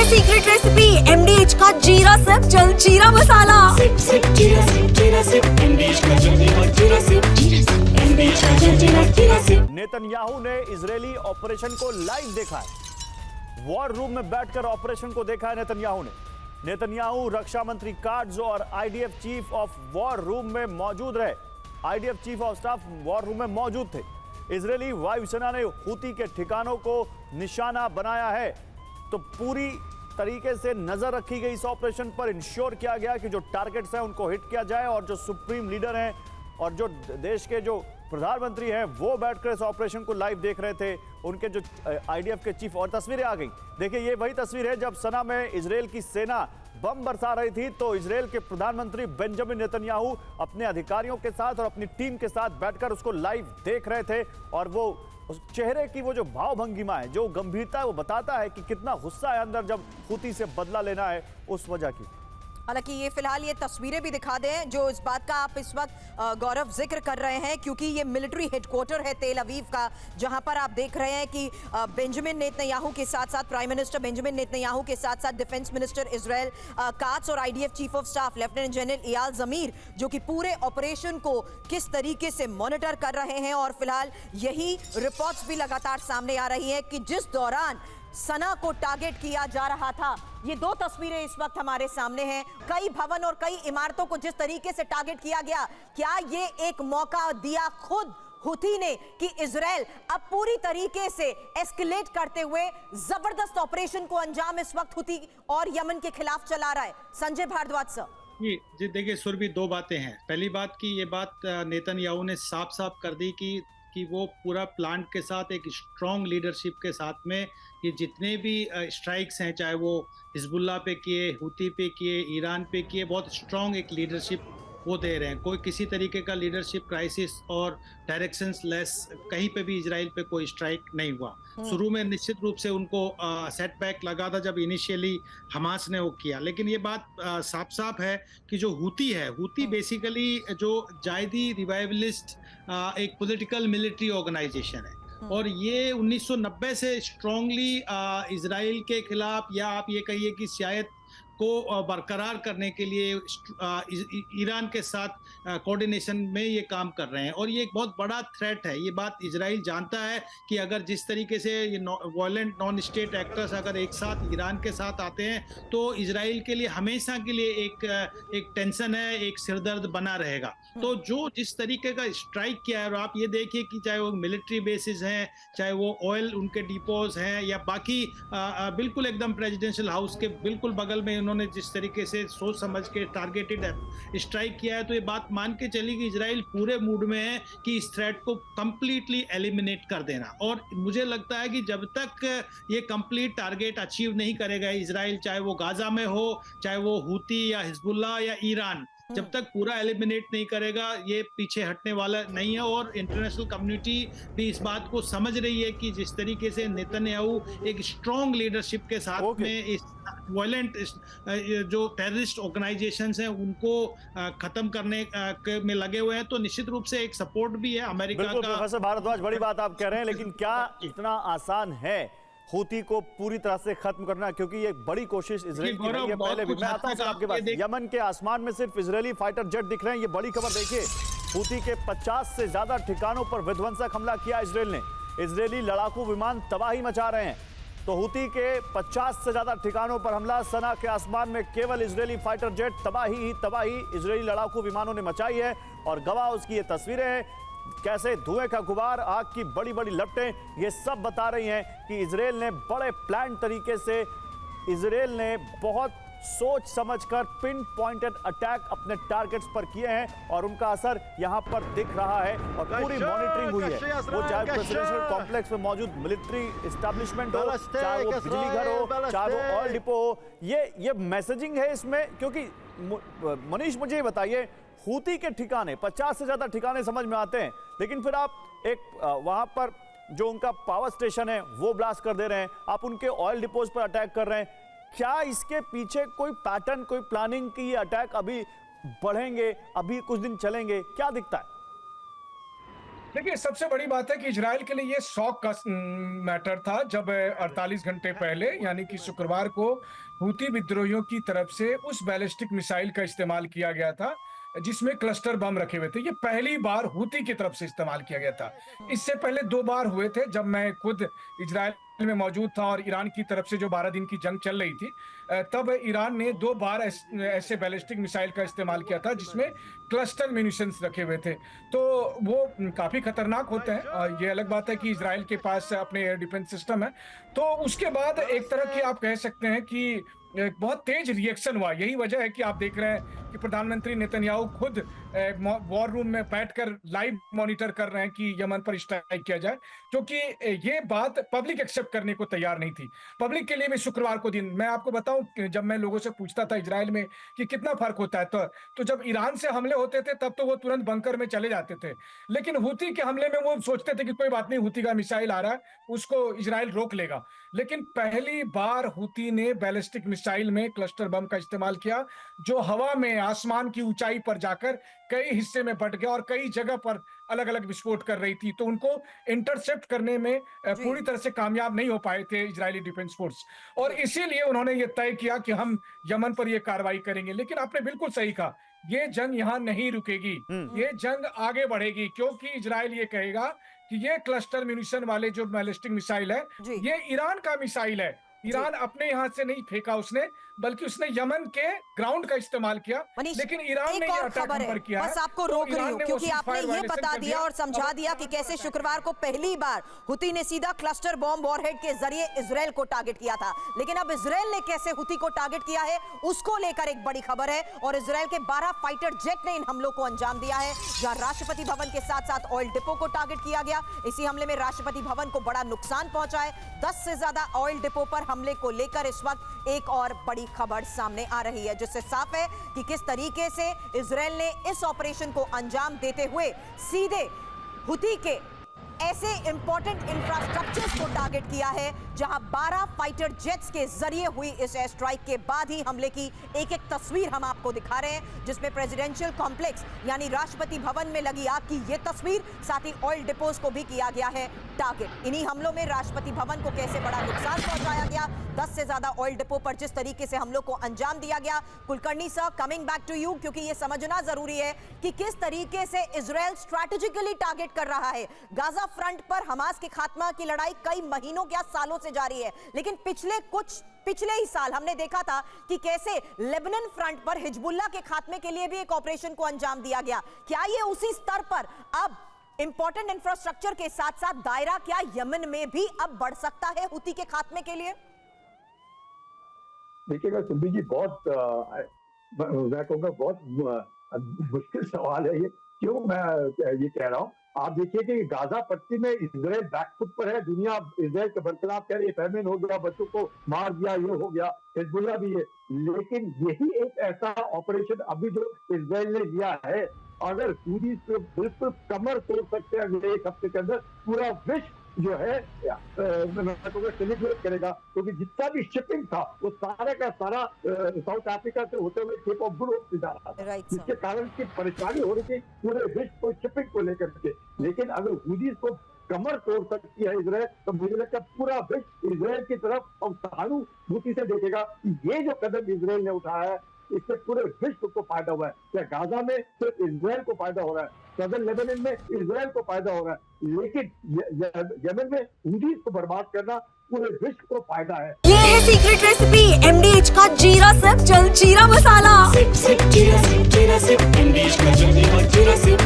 Secret recipe MDH का जीरा SIP jaljeera मसाला। SIP SIP जीरा सिप MDH का जलजीरा जीरा सिप MDH का जलजीरा जीरा सिप। नेतन्याहू ने इजरायली ऑपरेशन को लाइव देखा है। वॉर रूम में बैठकर ऑपरेशन को देखा है नेतन्याहू ने। नेतन्याहू रक्षा मंत्री काट्ज और IDF chief of war room में मौजूद रहे। IDF chief of staff war room में मौजूद थे। इजरायली वायुसेना ने हूती के ठिकानों को निशाना बनाया है, तो पूरी तरीके से नजर रखी गई इस ऑपरेशन पर। इंश्योर किया गया कि जो टारगेट्स हैं उनको हिट किया जाए, और जो सुप्रीम लीडर हैं और जो देश के जो प्रधानमंत्री हैं वो बैठकर इस ऑपरेशन को लाइव देख रहे थे। उनके जो IDF के चीफ, और तस्वीरें आ गई, देखिए ये वही तस्वीर है जब सना में इजरायल की सेना बम बरसा रही थी, तो इजरायल के प्रधानमंत्री बेंजामिन नेतन्याहू अपने अधिकारियों के साथ और अपनी टीम के साथ बैठकर उसको लाइव देख रहे थे। और वो उस चेहरे की वो जो भाव भंगिमा है, जो गंभीरता है, वो बताता है कि कितना गुस्सा है अंदर जब हूती से बदला लेना है उस वजह की। हालांकि ये फिलहाल ये तस्वीरें भी दिखा दें जो इस बात का आप इस वक्त गौरव जिक्र कर रहे हैं, क्योंकि ये मिलिट्री हेडक्वार्टर है तेल अवीव का, जहां पर आप देख रहे हैं कि बेंजामिन नेतन्याहू के साथ साथ प्राइम मिनिस्टर बेंजामिन नेतन्याहू के साथ साथ डिफेंस मिनिस्टर इजराइल काट्ज और IDF chief of staff lieutenant general Eyal Zamir, जो कि पूरे ऑपरेशन को किस तरीके से मॉनिटर कर रहे हैं। और फिलहाल यही रिपोर्ट्स भी लगातार सामने आ रही है कि जिस दौरान सना को टारगेट किया जा रहा था, ये दो तस्वीरें इस वक्त हमारे सामने हैं, कई भवन और कई इमारतों को जिस तरीके से टारगेट किया गया, क्या ये एक मौका दिया खुद हूती ने कि इजराइल अब पूरी तरीके से एस्केलेट करते हुए जबरदस्त ऑपरेशन को अंजाम इस वक्त हूती और यमन के खिलाफ चला रहा है? संजय भारद्वाज सर। जी देखिए सुरभि, दो बातें हैं। पहली बात की ये बात नेतन्याहू ने साफ साफ कर दी कि वो पूरा प्लान के साथ एक स्ट्रॉन्ग लीडरशिप के साथ में ये जितने भी स्ट्राइक्स हैं, चाहे वो हिजबुल्लाह पे किए, हूती पे किए, ईरान पे किए, बहुत स्ट्रॉन्ग एक लीडरशिप वो दे रहे हैं। कोई किसी तरीके का लीडरशिप क्राइसिस और डायरेक्शंस लेस कहीं पे भी इजराइल पे कोई स्ट्राइक नहीं हुआ। शुरू में निश्चित रूप से उनको सेटबैक लगा था जब इनिशियली हमास ने वो किया, लेकिन ये बात साफ साफ है कि जो हूती है, हूती बेसिकली जो जायदी रिवाइवलिस्ट एक पॉलिटिकल मिलिट्री ऑर्गेनाइजेशन है, और ये 1990 से स्ट्रांगली इजराइल के खिलाफ, या आप ये कहिए कि शायद को बरकरार करने के लिए ईरान के साथ कोऑर्डिनेशन में ये काम कर रहे हैं। और ये एक बहुत बड़ा थ्रेट है। ये बात इजराइल जानता है कि अगर जिस तरीके से ये वायलेंट नॉन स्टेट एक्टर्स अगर एक साथ ईरान के साथ आते हैं तो इजराइल के लिए हमेशा के लिए एक टेंशन है, एक सिरदर्द बना रहेगा। तो जो जिस तरीके का स्ट्राइक किया है, और आप ये देखिए कि चाहे वो मिलिट्री बेसिस हैं, चाहे वो ऑयल उनके डिपोज हैं, या बाकी बिल्कुल एकदम प्रेसिडेंशियल हाउस के बिल्कुल बगल में उन्होंने जिस तरीके से सोच समझ के टारगेटेड स्ट्राइक किया है, तो ये बात मान के चली कि इजराइल पूरे मूड में है कि इस थ्रेट को कंप्लीटली एलिमिनेट कर देना। और मुझे लगता है कि जब तक ये कंप्लीट टारगेट अचीव नहीं करेगा इजराइल, चाहे वो गाजा में हो, चाहे वो हूती या हिजबुल्लाह या ईरान, जब तक पूरा एलिमिनेट नहीं करेगा ये पीछे हटने वाला नहीं है। और इंटरनेशनल कम्युनिटी भी इस बात को समझ रही है कि जिस तरीके से नेतन्याहू एक स्ट्रॉन्ग लीडरशिप के साथ में इस वायलेंट जो टेररिस्ट ऑर्गेनाइजेशंस हैं उनको खत्म करने में लगे हुए हैं, तो निश्चित रूप से एक सपोर्ट भी है अमेरिका का। प्रोफेसर भारद्वाज, बड़ी बात आप कह रहे हैं, लेकिन क्या इतना आसान है हूती को पूरी तरह से खत्म करना? क्योंकि ये बड़ी कोशिश इजराइल की रही है पहले भी। मैं आता हूं आपके पास। यमन के आसमान में सिर्फ इजरायली फाइटर जेट दिख रहे हैं। ये बड़ी खबर देखिए, हूती के 50 से ज्यादा ठिकानों पर विध्वंसक हमला किया इजराइल ने। इजरायली लड़ाकू विमान तबाही मचा रहे हैं। तो हूती के 50 से ज्यादा ठिकानों पर हमला, सना के आसमान में केवल इजरायली फाइटर जेट, तबाही ही तबाही इजरायली लड़ाकू विमानों ने मचाई है। और गवाह उसकी ये तस्वीरें हैं, कैसे धुएं का गुबार, आग की बड़ी बड़ी लपटें, ये सब बता रही हैं कि इजराइल ने बड़े प्लान तरीके से, इजराइल ने बहुत सोच समझकर पिन पॉइंटेड अटैक अपने टारगेट्स पर किए हैं, और उनका असर यहां पर दिख रहा है। और पूरी मॉनिटरिंग हुई है, वो चाहे प्रेसिडेंशियल कॉम्प्लेक्स में मौजूद मिलिट्री एस्टैब्लिशमेंट हो, चाहे वो बिजली घर हो, चाहे वो ऑयल डिपो हो, ये मैसेजिंग है इसमें। क्योंकि मनीष मुझे बताइए, हूती के ठिकाने 50 से ज्यादा ठिकाने समझ में आते हैं, लेकिन फिर आप एक वहां पर जो उनका पावर स्टेशन है वो ब्लास्ट कर दे रहे हैं, आप उनके ऑयल डिपोज पर अटैक कर रहे हैं। क्या इसके पीछे कोई पैटर्न, कोई प्लानिंग की ये अटैक अभी बढ़ेंगे, अभी कुछ दिन चलेंगे, क्या दिखता है? देखिए, सबसे बड़ी बात है कि इजराइल के लिए ये शॉक का मैटर था जब 48 घंटे पहले यानी कि शुक्रवार को हूती विद्रोहियों की तरफ से उस बैलिस्टिक मिसाइल का इस्तेमाल किया गया था जिसमें क्लस्टर बम रखे हुए थे। ये पहली बार हूती की तरफ से इस्तेमाल किया गया था। इससे पहले 2 बार हुए थे जब मैं खुद इजराइल में मौजूद था और ईरान की तरफ से जो 12 दिन की जंग चल रही थी, तब ईरान ने 2 बार ऐसे बैलिस्टिक मिसाइल का इस्तेमाल किया था जिसमें क्लस्टर म्यूनिशंस रखे हुए थे। तो वो काफी खतरनाक होते हैं और ये अलग बात है कि इजराइल के पास अपने एयर डिफेंस सिस्टम है। तो उसके बाद एक तरह की आप कह सकते हैं कि एक बहुत तेज रिएक्शन हुआ। यही वजह है कि आप देख रहे हैं कि प्रधानमंत्री नेतन्याहू खुद वॉर रूम में बैठकर लाइव मॉनिटर कर रहे हैं कि यमन पर स्ट्राइक किया जाए, क्योंकि ये बात पब्लिक एक्सेप्ट करने को तैयार नहीं थी। पब्लिक के लिए भी शुक्रवार को दिन, मैं आपको बताऊं, जब मैं लोगों से पूछता था इजराइल में कि कितना फर्क होता है, तो जब ईरान से हमले होते थे तब तो वो तुरंत बंकर में चले जाते थे, लेकिन हूती के हमले में वो सोचते थे कि कोई बात नहीं, हूती का मिसाइल आ रहा है, उसको इजराइल रोक लेगा। लेकिन पहली बार हूती ने बैलिस्टिक मिसाइल में क्लस्टर बम का इस्तेमाल किया, जो हवा में आसमान की ऊंचाई पर जाकर कई हिस्से में बट गया और कई जगह पर अलग अलग विस्फोट कर रही थी। तो उनको इंटरसेप्ट करने में पूरी तरह से कामयाब नहीं हो पाए थे इजरायली डिफेंस फोर्स, और इसीलिए उन्होंने ये तय किया कि हम यमन पर ये कार्रवाई करेंगे। लेकिन आपने बिल्कुल सही कहा, ये जंग यहाँ नहीं रुकेगी, ये जंग आगे बढ़ेगी, क्योंकि इजराइल ये कहेगा कि ये क्लस्टर म्यूनिशन वाले जो बैलिस्टिक मिसाइल है, ये ईरान का मिसाइल है। ईरान अपने यहाँ से नहीं फेंका उसने, बल्कि उसने यमन के ग्राउंड का इस्तेमाल किया। लेकिन ईरान ने ये अटैक हम पर किया है। बस आपको रोक रही हूँ क्योंकि आपने ये बता दिया और समझा दिया कि कैसे शुक्रवार को पहली बार हुती ने सीधा क्लस्टर बॉम्ब वॉरहेड के जरिए इजराइल को टारगेट किया था। लेकिन अब इजराइल ने कैसे हुती को टारगेट किया है, उसको लेकर एक बड़ी खबर है। और इजराइल के 12 फाइटर जेट ने इन हमलों को अंजाम दिया है, जहां राष्ट्रपति भवन के साथ साथ ऑयल डिपो को टारगेट किया गया। इसी हमले में राष्ट्रपति भवन को बड़ा नुकसान पहुंचा है। 10 से ज्यादा ऑयल डिपो पर हमले को लेकर इस वक्त एक और बड़ी खबर सामने आ रही है, जिससे साफ है कि किस तरीके से इजराइल ने इस ऑपरेशन को अंजाम देते हुए सीधे हुती के ऐसे इंपॉर्टेंट इंफ्रास्ट्रक्चर्स को टारगेट किया है, जहां 12 फाइटर जेट्स के जरिए हुई इस एयर स्ट्राइक के बाद ही हमले की एक एक तस्वीर हम आपको दिखा रहे हैं, जिसमें प्रेसिडेंशियल कॉम्प्लेक्स यानी राष्ट्रपति भवन में लगी आग की यह तस्वीर, साथ ही ऑयल डिपोज को भी किया गया है टारगेट। इन्हीं हमलों में राष्ट्रपति भवन को कैसे बड़ा नुकसान पहुंचाया गया, 10 से ज्यादा ऑयल डिपो पर जिस तरीके से हमलों को अंजाम दिया गया। Kulkarni sir, coming back to you, क्योंकि यह समझना जरूरी है कि किस तरीके से इजराइल स्ट्रैटेजिकली टारगेट कर रहा है। गाजा फ्रंट पर हमास के खात्मा की लड़ाई कई महीनों या सालों से जारी है, लेकिन पिछले ही साल हमने देखा था कि कैसे लेबनान फ्रंट पर हिजबुल्लाह के खात्मे के लिए भी एक ऑपरेशन को अंजाम दिया गया। क्या ये उसी स्तर पर अब इंपॉर्टेंट इंफ्रास्ट्रक्चर के साथ साथ दायरा क्या यमन में भी अब बढ़ सकता है हुती के खात्मे के लिए? देखिएगा सुबी जी, बहुत मैं कहूँगा बहुत मुश्किल सवाल है ये। क्यों मैं ये कह रहा हूँ, आप देखिए कि गाजा पट्टी में इजराइल बैकफुट पर है। दुनिया इजराइल के बरखलाफ कह रही है, फेमिन हो गया, बच्चों को मार दिया, ये हो गया, हिजबुल्लाह भी है। लेकिन यही एक ऐसा ऑपरेशन अभी जो इजराइल ने लिया है, अगर पूरी बिल्कुल कमर तोड़ सकते हैं अगले 1 हफ्ते के अंदर, पूरा विश्व जो है सेलिब्रेट करेगा, क्योंकि जितना भी शिपिंग था वो सारा का सारा साउथ अफ्रीका से होते हुए केप ऑफ गुड होप से जा रहा था, जिसके कारण की परेशानी हो रही थी पूरे विश्व को शिपिंग को लेकर के। लेकिन अगर हूथीज़ को कमर तोड़ सकती है इजराइल, तो मुझे लगता है पूरा विश्व इजराइल की तरफ और सहानुभूति से देखेगा कि ये जो कदम इजराइल ने उठाया है, इससे पूरे विश्व को फायदा हुआ है। क्या गाजा में सिर्फ इजराइल को फायदा हो रहा है, सदर्न लेबनान में इजराइल को फायदा हो रहा है, लेकिन यमन में हूथीज़ को बर्बाद करना पूरे विश्व को फायदा है। ये है सीक्रेट रेसिपी MDH का जीरा सिप जल जीरा मसाला। सिप जीरा सिप MDH का जल जीरा सिप।